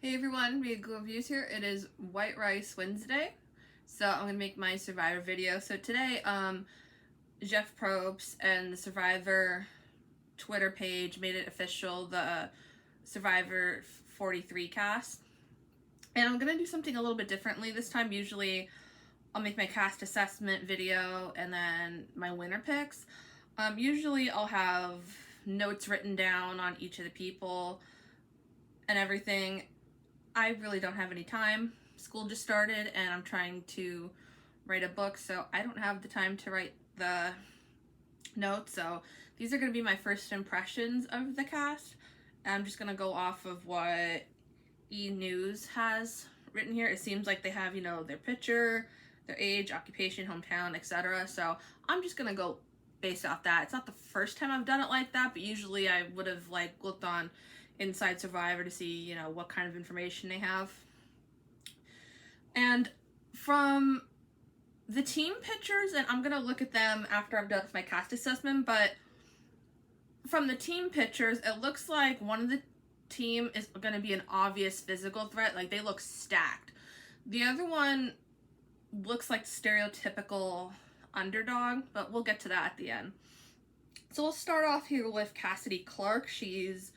Hey everyone, Google Reviews here. It is White Rice Wednesday, so I'm gonna make my Survivor video. So today, Jeff Probst and the Survivor Twitter page made it official, the Survivor 43 cast. And I'm gonna do something a little bit differently this time. Usually I'll make my cast assessment video and then my winner picks. Usually I'll have notes written down on each of the people and everything. I really don't have any time. School just started and I'm trying to write a book, so I don't have the time to write the notes. So these are going to be my first impressions of the cast. I'm just going to go off of what E! News has written here. It seems like they have, their picture, their age, occupation, hometown, etc. So I'm just going to go based off that. It's not the first time I've done it like that, but usually I would have looked on Inside Survivor to see, what kind of information they have. And from the team pictures, and I'm gonna look at them after I'm done with my cast assessment, but from the team pictures, it looks like one of the team is gonna be an obvious physical threat. Like, they look stacked. The other one looks like stereotypical underdog, but we'll get to that at the end. So we'll start off here with Cassidy Clark. She's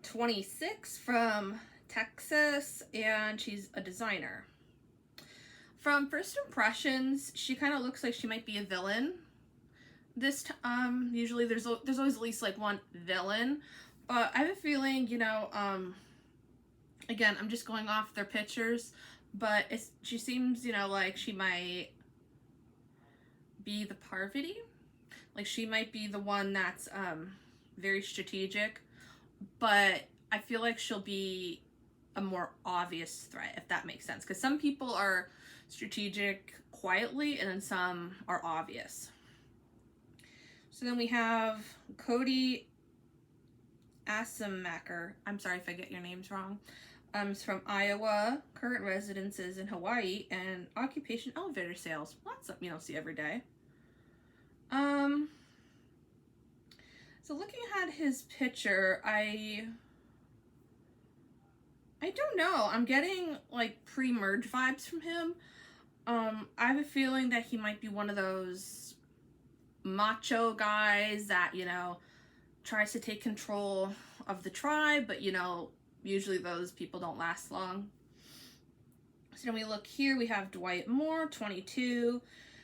26, from Texas, and she's a designer. From first impressions, she kind of looks like she might be a villain. Usually there's always at least one villain, but I have a feeling, again, I'm just going off their pictures, but she seems, like she might be the Parvati. Like, she might be the one that's very strategic, but I feel like she'll be a more obvious threat, if that makes sense. Because some people are strategic quietly, and then some are obvious. So then we have Cody Asemaker. I'm sorry if I get your names wrong. Is from Iowa, current residences in Hawaii, and occupation elevator sales. Well, that's something you don't see every day. So looking at his picture, I don't know. I'm getting pre-merge vibes from him. I have a feeling that he might be one of those macho guys that, tries to take control of the tribe, but usually those people don't last long. So then we look here, we have Dwight Moore, 22,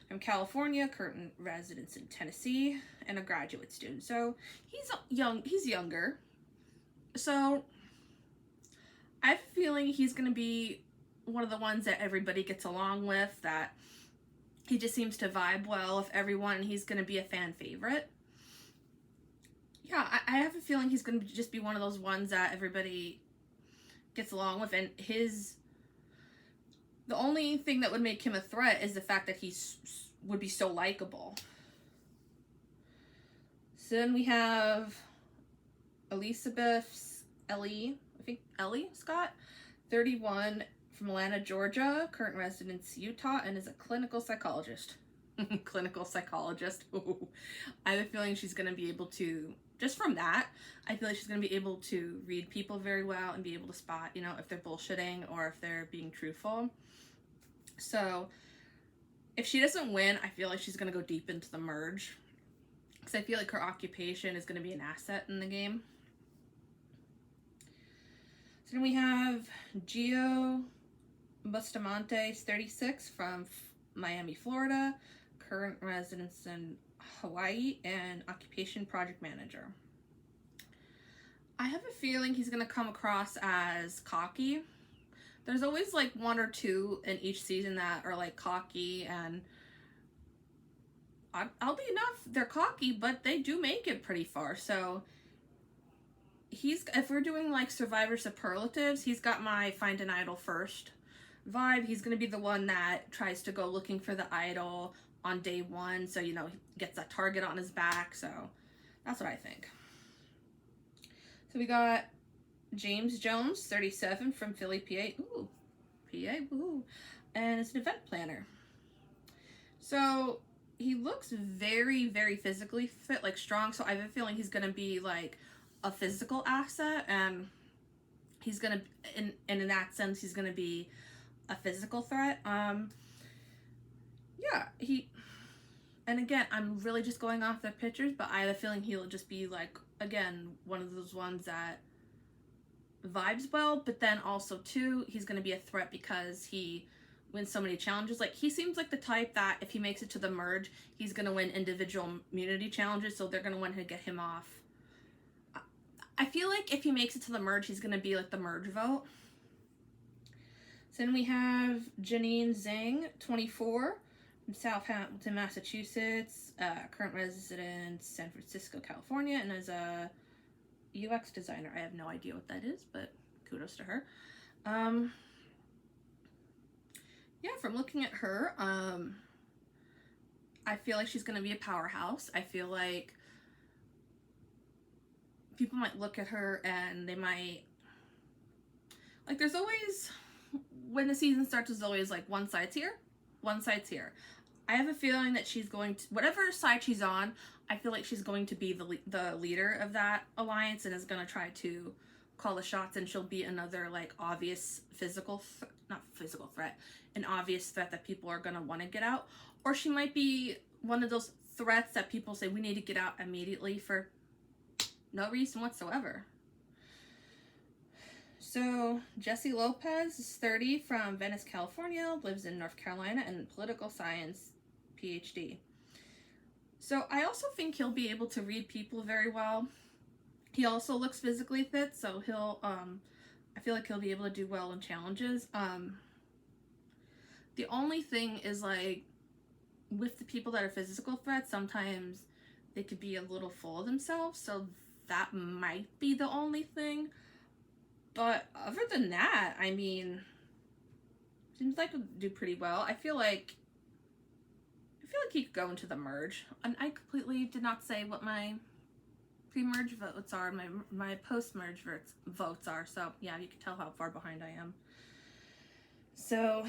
from California, current residence in Tennessee, and a graduate student. So he's younger. So I have a feeling he's going to be one of the ones that everybody gets along with, that he just seems to vibe well with everyone, and he's going to be a fan favorite. Yeah, I have a feeling he's going to just be one of those ones that everybody gets along with, and the only thing that would make him a threat is the fact that he would be so likable. So then we have Ellie Scott, 31, from Atlanta, Georgia, current residence Utah, and is a clinical psychologist. Clinical psychologist. Ooh. I have a feeling she's going to be able to, just from that, I feel like she's going to be able to read people very well and be able to spot, if they're bullshitting or if they're being truthful. So if she doesn't win, I feel like she's going to go deep into the merge, because I feel like her occupation is going to be an asset in the game. So then we have Gio Bustamante, 36, from Miami, Florida, current residence in Hawaii, and occupation project manager. I have a feeling he's going to come across as cocky. There's always one or two in each season that are cocky, and I'll be enough, they're cocky, but they do make it pretty far. So if we're doing Survivor superlatives, he's got my find an idol first vibe. He's going to be the one that tries to go looking for the idol on day one, so he gets that target on his back. So that's what I think. So we got James Jones, 37, from Philly, PA. Ooh, PA, woohoo. And it's an event planner. So he looks very, very physically fit, strong. So I have a feeling he's going to be a physical asset. And he's gonna, in that sense, he's gonna be a physical threat. Yeah, and again, I'm really just going off the pictures, but I have a feeling he'll just be like, again, one of those ones that vibes well, but then also too, he's gonna be a threat because he wins so many challenges. Like, he seems like the type that if he makes it to the merge, he's gonna win individual immunity challenges, so they're gonna want to get him off. I feel like if he makes it to the merge, he's gonna be like the merge vote. So then we have Janine Zhang, 24, from Southampton, Massachusetts, current resident San Francisco, California, and is a UX designer. I have no idea what that is, but kudos to her. Yeah, from looking at her, I feel like she's going to be a powerhouse. I feel like people might look at her and they might, like, there's always, when the season starts, there's always like one side's here, one side's here. I have a feeling that she's going to, whatever side she's on, I feel like she's going to be the leader of that alliance and is going to try to call the shots, and she'll be another like obvious not physical threat, an obvious threat that people are going to want to get out. Or she might be one of those threats that people say we need to get out immediately for no reason whatsoever. So Jessie Lopez is 30, from Venice, California, lives in North Carolina, and political science PhD. So I also think he'll be able to read people very well. He also looks physically fit, so he'll I feel like he'll be able to do well in challenges. The only thing is, like, with the people that are physical threats, sometimes they could be a little full of themselves, so that might be the only thing. But other than that, I mean, seems like he'll do pretty well. I feel like he could go into the merge. And I completely did not say what my pre-merge votes are, my post-merge votes are. So yeah, you can tell how far behind I am. So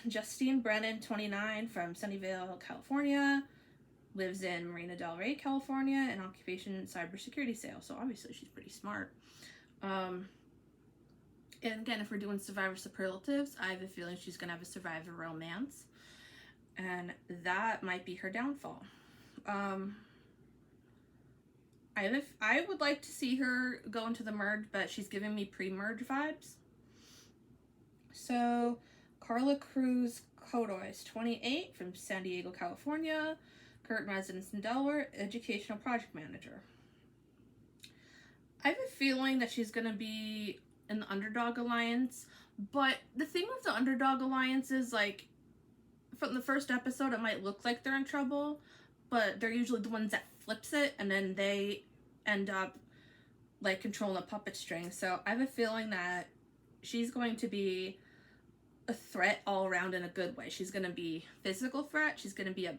Justine Brennan, 29, from Sunnyvale, California, lives in Marina Del Rey, California, and occupation cybersecurity sales. So obviously she's pretty smart. And again, if we're doing Survivor superlatives, I have a feeling she's gonna have a Survivor romance, and that might be her downfall. I would like to see her go into the merge, but she's giving me pre-merge vibes. So Carla Cruz Codoy is 28, from San Diego, California, current residence in Delaware, educational project manager. I have a feeling that she's going to be in the Underdog Alliance, but the thing with the Underdog Alliance is, like, from the first episode, it might look like they're in trouble, but they're usually the ones that flips it, and then they end up, like, controlling the puppet string. So I have a feeling that she's going to be a threat all around in a good way. She's going to be physical threat, she's going to be a,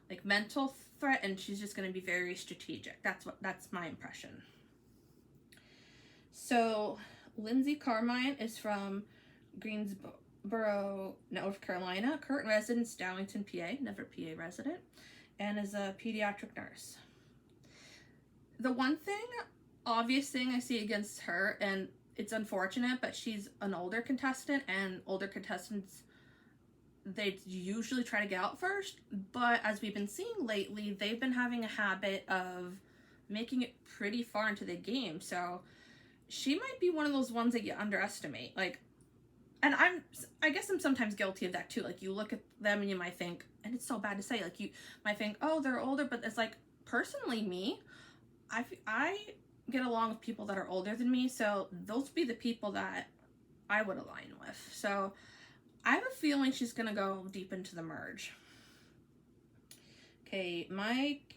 like, mental threat, and she's just going to be very strategic. That's my impression. So Lindsay Carmine is from Greensboro, North Carolina, current residence Darlington, PA, never PA resident, and is a pediatric nurse. The one thing, obvious thing I see against her, and it's unfortunate, but she's an older contestant, and older contestants, they usually try to get out first, but as we've been seeing lately, they've been having a habit of making it pretty far into the game, so she might be one of those ones that you underestimate. Like, and I guess I'm sometimes guilty of that too. Like, you look at them and you might think, and it's so bad to say, like, you might think, oh, they're older, but it's like, personally, me, I get along with people that are older than me, so those would be the people that I would align with. So I have a feeling she's gonna go deep into the merge. Okay, Mike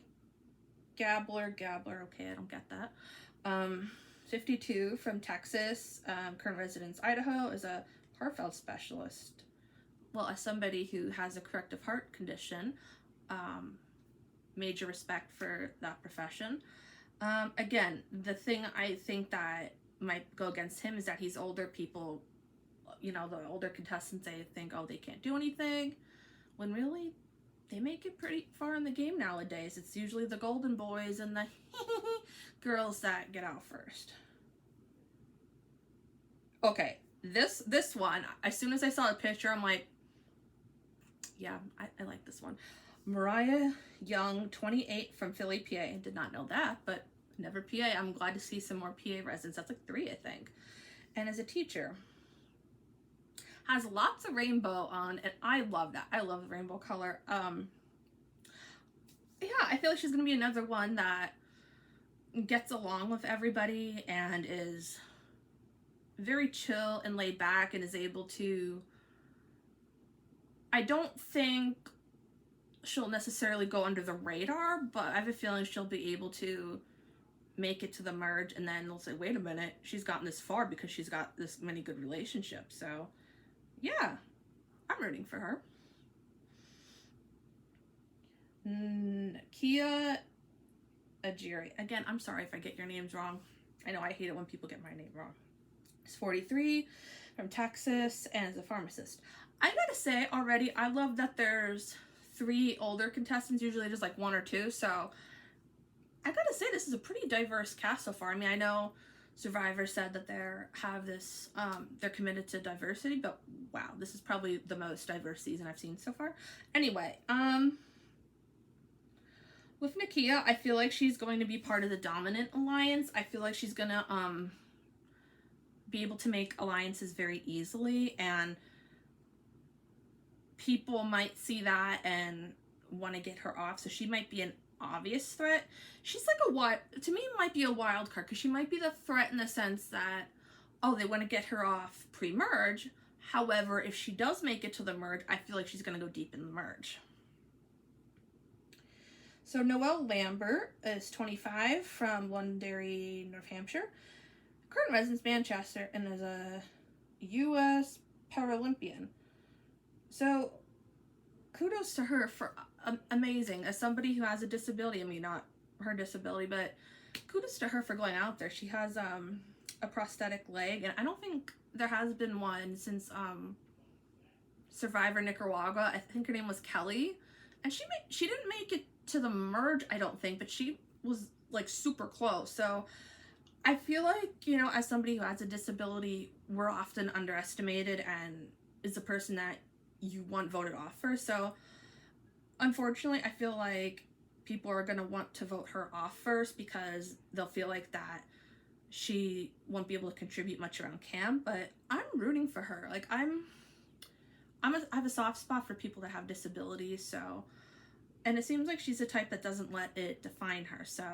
Gabler, okay, I don't get that. 52, from Texas, current residence Idaho, is a heart valve specialist. Well, as somebody who has a corrective heart condition, major respect for that profession. Again, the thing I think that might go against him is that he's older. People, you know, the older contestants, they think, oh, they can't do anything, when really they make it pretty far in the game nowadays. It's usually the golden boys and the girls that get out first. Okay, this one, as soon as I saw the picture, I'm like, yeah, I like this one. Mariah Young, 28, from Philly, PA. I did not know that, but never PA. I'm glad to see some more PA residents. That's like 3, I think. And as a teacher, has lots of rainbow on, and I love that. I love the rainbow color. Yeah, I feel like she's gonna be another one that gets along with everybody and is very chill and laid back and is able to, I don't think she'll necessarily go under the radar, but I have a feeling she'll be able to make it to the merge, and then they'll say, wait a minute, she's gotten this far because she's got this many good relationships. So yeah, I'm rooting for her. Kia Ajiri. Again, I'm sorry if I get your names wrong. I know I hate it when people get my name wrong. She's 43, from Texas, and is a pharmacist. I gotta say already, I love that there's 3 older contestants. Usually just like 1 or 2. So I gotta say, this is a pretty diverse cast so far. I mean, I know Survivor said that they're committed to diversity, but wow, this is probably the most diverse season I've seen so far. Anyway, with Nakia, I feel like she's going to be part of the dominant alliance. I feel like she's gonna be able to make alliances very easily, and people might see that and want to get her off, so she might be an obvious threat. She's like to me, might be a wild card, because she might be the threat in the sense that, oh, they want to get her off pre-merge. However, if she does make it to the merge, I feel like she's going to go deep in the merge. So Noelle Lambert is 25, from Londonderry, North Hampshire. Current residence Manchester, and is a U.S. Paralympian. So kudos to her for amazing. As somebody who has a disability, I mean, not her disability, but kudos to her for going out there. She has a prosthetic leg, and I don't think there has been one since Survivor Nicaragua. I think her name was Kelly, and she didn't make it to the merge, I don't think, but she was like super close. So I feel like, you know, as somebody who has a disability, we're often underestimated and is the person that you want voted off first. So unfortunately, I feel like people are going to want to vote her off first because they'll feel like that she won't be able to contribute much around camp. But I'm rooting for her. Like, I have a soft spot for people that have disabilities. So, and it seems like she's the type that doesn't let it define her. So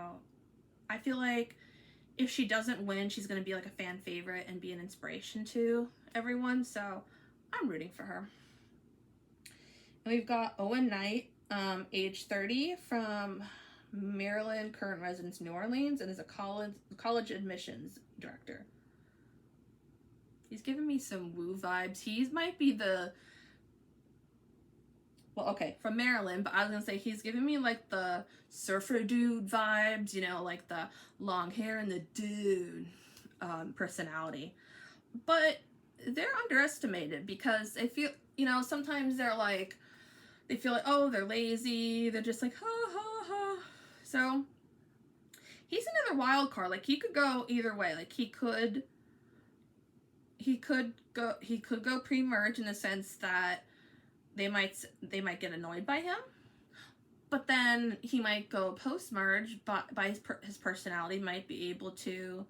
I feel like if she doesn't win, she's going to be like a fan favorite and be an inspiration to everyone. So I'm rooting for her. And we've got Owen Knight, age 30, from Maryland, current residence New Orleans, and is a college admissions director. He's giving me some woo vibes. He might be from Maryland, but I was gonna say he's giving me like the surfer dude vibes, you know, like the long hair and the dude personality. But they're underestimated because they feel, you know, sometimes they feel like, oh, they're lazy, they're just like, ha ha ha. So he's another wild card. Like, he could go either way. Like, he could go pre-merge in the sense that they might get annoyed by him, but then he might go post-merge, but by his personality might be able to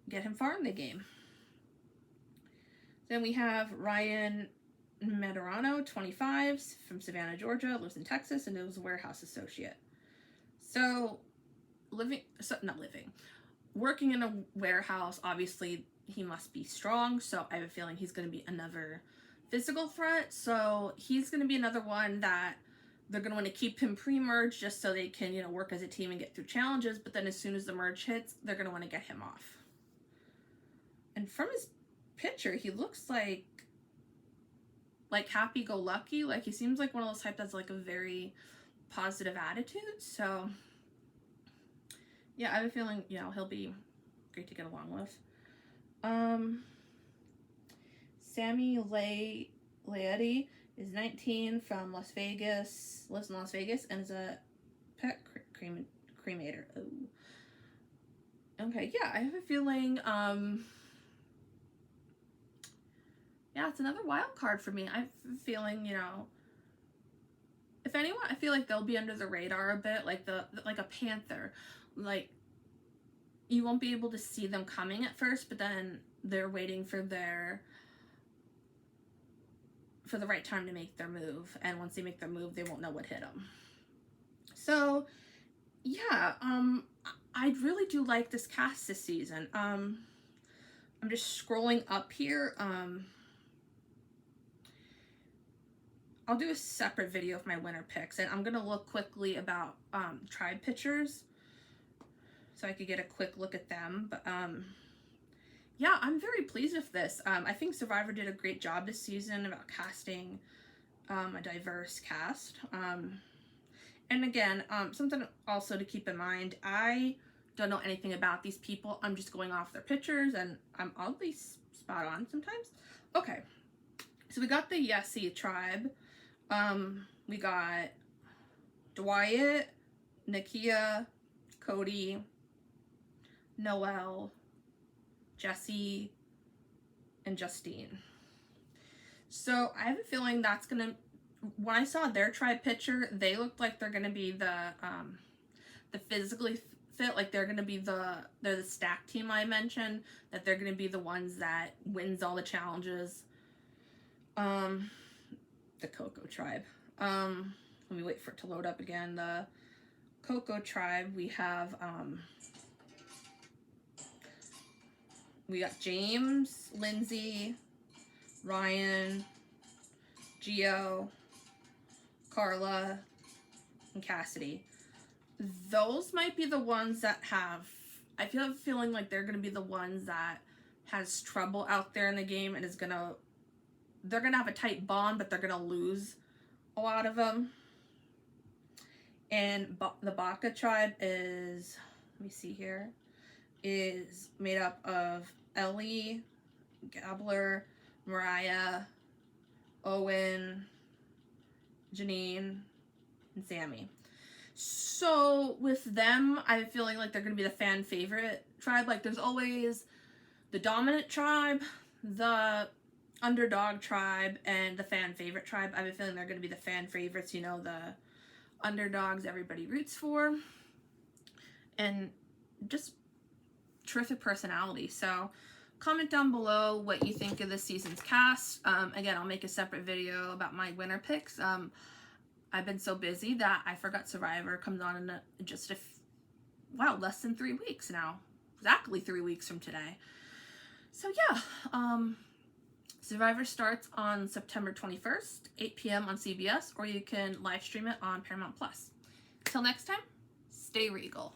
get him far in the game. Then we have Ryan Medrano, 25, from Savannah, Georgia, lives in Texas, and is a warehouse associate. So working in a warehouse, obviously he must be strong, so I have a feeling he's going to be another physical threat. So he's going to be another one that they're going to want to keep him pre-merge just so they can, you know, work as a team and get through challenges. But then as soon as the merge hits, they're going to want to get him off. And from his picture, he looks like happy-go-lucky. Like, he seems like one of those types that's like a very positive attitude. So yeah, I have a feeling, you know, he'll be great to get along with. Sammy Laetti is 19, from Las Vegas, lives in Las Vegas, and is a pet cremator. Oh. Okay, yeah, I have a feeling it's another wild card for me. I'm feeling, you know, if anyone, I feel like they'll be under the radar a bit, like like a Panther. Like, you won't be able to see them coming at first, but then they're waiting for the right time to make their move, and once they make their move, they won't know what hit them. So, yeah, I really do like this cast this season. I'm just scrolling up here. I'll do a separate video of my winner picks, and I'm gonna look quickly about tribe pictures so I could get a quick look at them. But yeah, I'm very pleased with this. I think Survivor did a great job this season about casting a diverse cast. And again, something also to keep in mind, I don't know anything about these people. I'm just going off their pictures, and I'm oddly spot on sometimes. Okay, so we got the Yessie tribe. We got Dwight, Nakia, Cody, Noelle, Jesse, and Justine. So I have a feeling that's gonna, when I saw their tribe picture, they looked like they're gonna be the physically fit, like they're gonna be they're the stack team I mentioned, that they're gonna be the ones that wins all the challenges. The Coco tribe. Let me wait for it to load up again. The Coco tribe, we have we got James, Lindsay, Ryan, Gio, Carla, and Cassidy. Those might be the ones that have, I feel a feeling like they're gonna be the ones that has trouble out there in the game and they're gonna have a tight bond, but they're gonna lose a lot of them. And the Baca tribe is, let me see here, is made up of Ellie, Gabler, Mariah, Owen, Janine, and Sammy. So with them, I'm feeling like they're gonna be the fan favorite tribe. Like, there's always the dominant tribe, the underdog tribe, and the fan favorite tribe. I have a feeling they're going to be the fan favorites, you know, the underdogs everybody roots for, and just terrific personality. So comment down below what you think of this season's cast. Again, I'll make a separate video about my winner picks. I've been so busy that I forgot Survivor comes on in just less than 3 weeks now, exactly 3 weeks from today. So yeah, Survivor starts on September 21st, 8 p.m. on CBS, or you can live stream it on Paramount Plus. Till next time, stay regal.